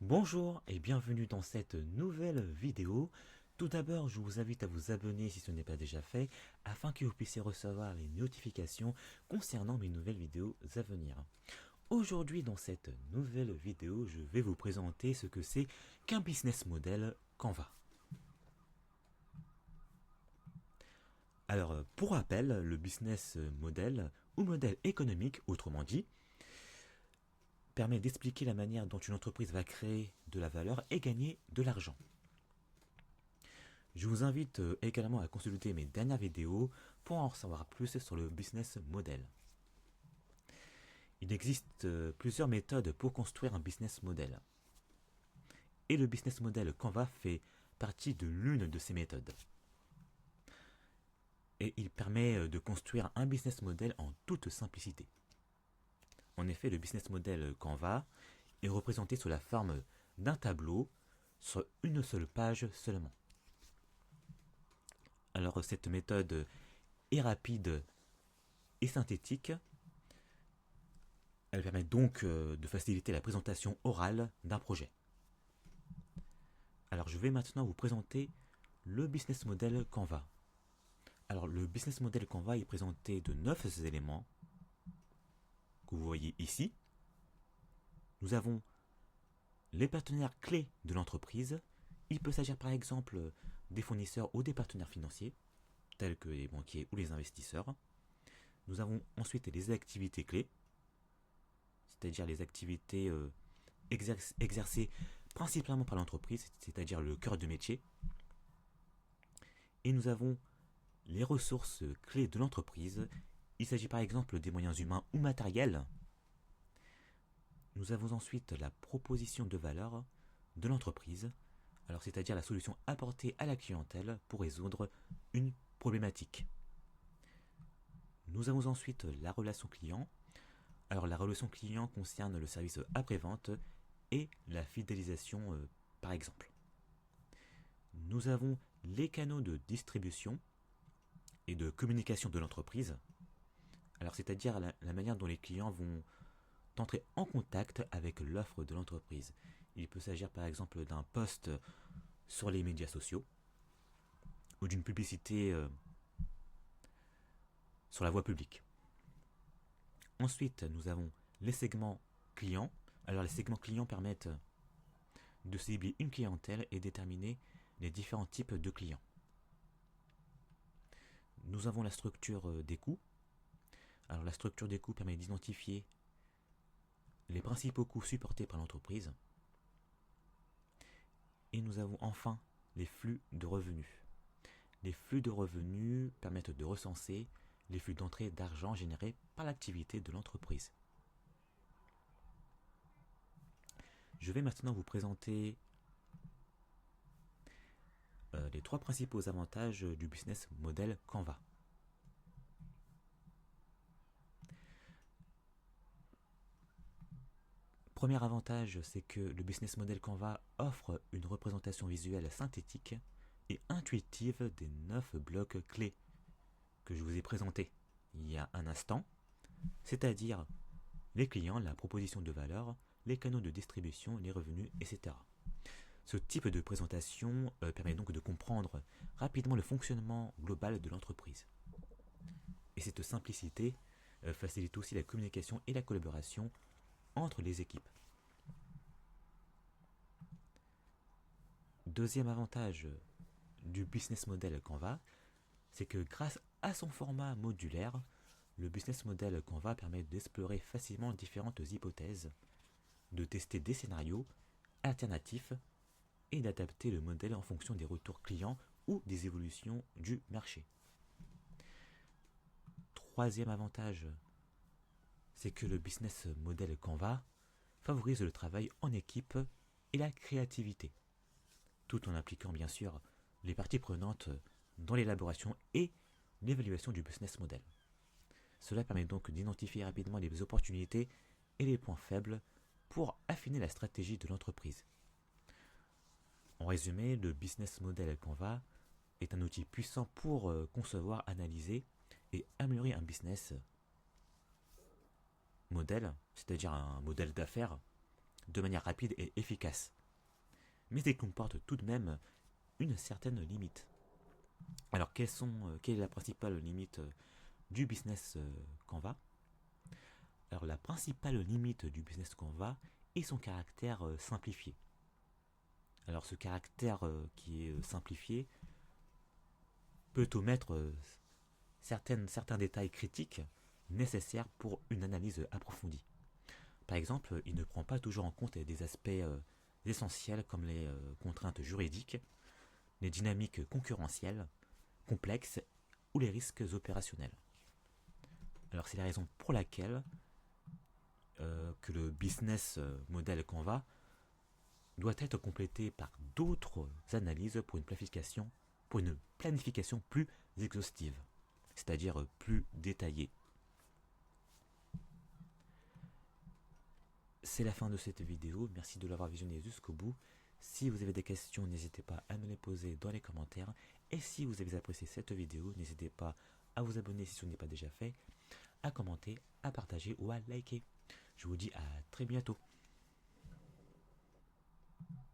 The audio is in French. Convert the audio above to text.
Bonjour et bienvenue dans cette nouvelle vidéo. Tout d'abord, je vous invite à vous abonner si ce n'est pas déjà fait, afin que vous puissiez recevoir les notifications concernant mes nouvelles vidéos à venir. Aujourd'hui, dans cette nouvelle vidéo, je vais vous présenter ce que c'est qu'un business model Canva. Alors, pour rappel, le business model ou modèle économique, autrement dit, permet d'expliquer la manière dont une entreprise va créer de la valeur et gagner de l'argent. Je vous invite également à consulter mes dernières vidéos pour en savoir plus sur le business model. Il existe plusieurs méthodes pour construire un business model. Et le business model Canva fait partie de l'une de ces méthodes. Et il permet de construire un business model en toute simplicité. En effet, le business model Canva est représenté sous la forme d'un tableau sur une seule page seulement. Alors cette méthode est rapide et synthétique. Elle permet donc de faciliter la présentation orale d'un projet. Alors je vais maintenant vous présenter le business model Canva. Alors le business model Canva est présenté de 9 éléments que vous voyez ici. Nous avons les partenaires clés de l'entreprise. Il peut s'agir par exemple des fournisseurs ou des partenaires financiers, tels que les banquiers ou les investisseurs. Nous avons ensuite les activités clés, c'est-à-dire les activités exercées principalement par l'entreprise, c'est-à-dire le cœur de métier. Et nous avons les ressources clés de l'entreprise. Il s'agit par exemple des moyens humains ou matériels. Nous avons ensuite la proposition de valeur de l'entreprise, alors c'est-à-dire la solution apportée à la clientèle pour résoudre une problématique. Nous avons ensuite la relation client. Alors la relation client concerne le service après-vente et la fidélisation par exemple. Nous avons les canaux de distribution et de communication de l'entreprise. Alors c'est-à-dire la manière dont les clients vont entrer en contact avec l'offre de l'entreprise. Il peut s'agir par exemple d'un post sur les médias sociaux ou d'une publicité sur la voie publique. Ensuite, nous avons les segments clients. Alors les segments clients permettent de cibler une clientèle et déterminer les différents types de clients. Nous avons la structure des coûts. Alors la structure des coûts permet d'identifier les principaux coûts supportés par l'entreprise. Et nous avons enfin les flux de revenus. Les flux de revenus permettent de recenser les flux d'entrée d'argent générés par l'activité de l'entreprise. Je vais maintenant vous présenter les trois principaux avantages du business model Canva. Premier avantage, c'est que le business model Canva offre une représentation visuelle synthétique et intuitive des 9 blocs clés que je vous ai présentés il y a un instant, c'est-à-dire les clients, la proposition de valeur, les canaux de distribution, les revenus, etc. Ce type de présentation permet donc de comprendre rapidement le fonctionnement global de l'entreprise. Et cette simplicité facilite aussi la communication et la collaboration entre les équipes. Deuxième avantage du business model Canva, c'est que grâce à son format modulaire, le business model Canva permet d'explorer facilement différentes hypothèses, de tester des scénarios alternatifs et d'adapter le modèle en fonction des retours clients ou des évolutions du marché. Troisième avantage, c'est que le business model Canva favorise le travail en équipe et la créativité, tout en impliquant bien sûr les parties prenantes dans l'élaboration et l'évaluation du business model. Cela permet donc d'identifier rapidement les opportunités et les points faibles pour affiner la stratégie de l'entreprise. En résumé, le business model Canva est un outil puissant pour concevoir, analyser et améliorer un business model, c'est-à-dire un modèle d'affaires de manière rapide et efficace. Mais il comporte tout de même une certaine limite. Alors, quelle est la principale limite du business Canva? Alors, la principale limite du business Canva est son caractère simplifié. Alors, ce caractère qui est simplifié peut omettre certains détails critiques nécessaires pour une analyse approfondie. Par exemple, il ne prend pas toujours en compte des aspects essentiels comme les contraintes juridiques, les dynamiques concurrentielles complexes ou les risques opérationnels. Alors c'est la raison pour laquelle que le business model Canva doit être complété par d'autres analyses pour une planification plus exhaustive, c'est-à-dire plus détaillée. C'est la fin de cette vidéo, merci de l'avoir visionnée jusqu'au bout. Si vous avez des questions, n'hésitez pas à me les poser dans les commentaires. Et si vous avez apprécié cette vidéo, n'hésitez pas à vous abonner si ce n'est pas déjà fait, à commenter, à partager ou à liker. Je vous dis à très bientôt.